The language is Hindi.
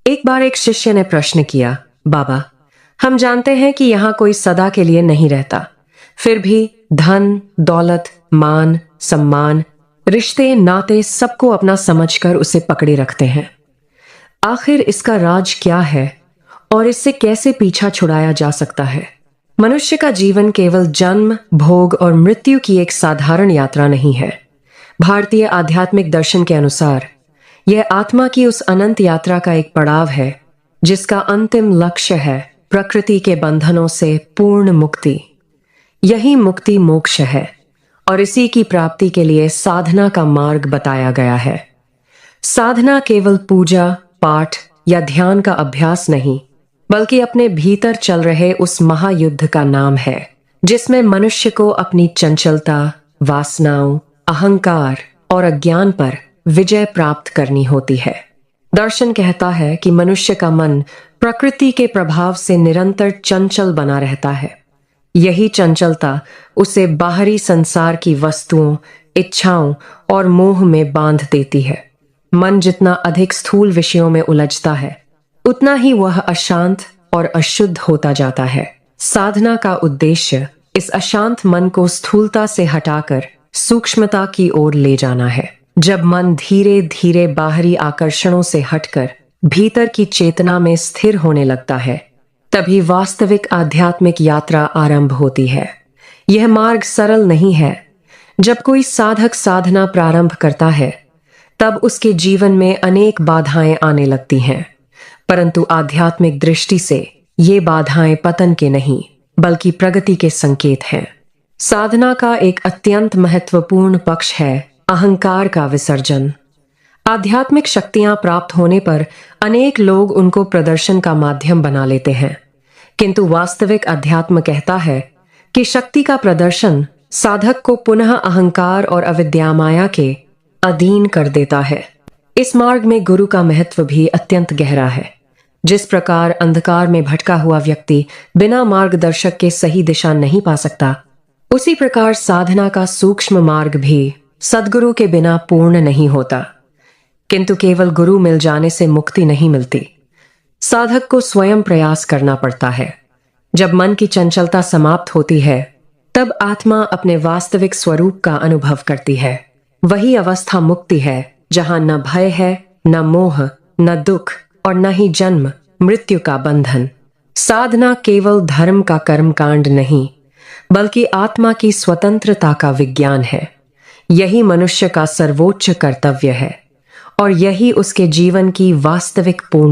एक बार एक शिष्य ने प्रश्न किया, बाबा, हम जानते हैं कि यहाँ कोई सदा के लिए नहीं रहता, फिर भी धन, दौलत, मान, सम्मान, रिश्ते, नाते सबको अपना समझकर उसे पकड़े रखते हैं। आखिर इसका राज क्या है और इससे कैसे पीछा छुड़ाया जा सकता है? मनुष्य का जीवन केवल जन्म, भोग और मृत्यु की एक साधारण यात्रा नहीं है। भारतीय आध्यात्मिक दर्शन के अनुसार यह आत्मा की उस अनंत यात्रा का एक पड़ाव है जिसका अंतिम लक्ष्य है प्रकृति के बंधनों से पूर्ण मुक्ति। यही मुक्ति मोक्ष है और इसी की प्राप्ति के लिए साधना का मार्ग बताया गया है। साधना केवल पूजा, पाठ या ध्यान का अभ्यास नहीं, बल्कि अपने भीतर चल रहे उस महायुद्ध का नाम है जिसमें मनुष्य को अपनी चंचलता, वासनाओं, अहंकार और अज्ञान पर विजय प्राप्त करनी होती है। दर्शन कहता है कि मनुष्य का मन प्रकृति के प्रभाव से निरंतर चंचल बना रहता है। यही चंचलता उसे बाहरी संसार की वस्तुओं, इच्छाओं और मोह में बांध देती है। मन जितना अधिक स्थूल विषयों में उलझता है, उतना ही वह अशांत और अशुद्ध होता जाता है। साधना का उद्देश्य इस अशांत मन को स्थूलता से हटाकर सूक्ष्मता की ओर ले जाना है। जब मन धीरे धीरे बाहरी आकर्षणों से हटकर भीतर की चेतना में स्थिर होने लगता है, तभी वास्तविक आध्यात्मिक यात्रा आरंभ होती है। यह मार्ग सरल नहीं है। जब कोई साधक साधना प्रारंभ करता है, तब उसके जीवन में अनेक बाधाएं आने लगती हैं, परंतु आध्यात्मिक दृष्टि से ये बाधाएं पतन के नहीं, बल्कि प्रगति के संकेत हैं। साधना का एक अत्यंत महत्वपूर्ण पक्ष है अहंकार का विसर्जन। आध्यात्मिक शक्तियां प्राप्त होने पर अनेक लोग उनको प्रदर्शन का माध्यम बना लेते हैं, किंतु वास्तविक अध्यात्म कहता है कि शक्ति का प्रदर्शन साधक को पुनः अहंकार और अविद्या माया के अधीन कर देता है। इस मार्ग में गुरु का महत्व भी अत्यंत गहरा है। जिस प्रकार अंधकार में भटका हुआ व्यक्ति बिना मार्गदर्शक के सही दिशा नहीं पा सकता, उसी प्रकार साधना का सूक्ष्म मार्ग भी सद्गुरु के बिना पूर्ण नहीं होता। किंतु केवल गुरु मिल जाने से मुक्ति नहीं मिलती। साधक को स्वयं प्रयास करना पड़ता है। जब मन की चंचलता समाप्त होती है, तब आत्मा अपने वास्तविक स्वरूप का अनुभव करती है। वही अवस्था मुक्ति है जहां न भय है, न मोह, न दुख और न ही जन्म मृत्यु का बंधन। साधना केवल धर्म का कर्मकांड नहीं, बल्कि आत्मा की स्वतंत्रता का विज्ञान है। यही मनुष्य का सर्वोच्च कर्तव्य है और यही उसके जीवन की वास्तविक पूर्ण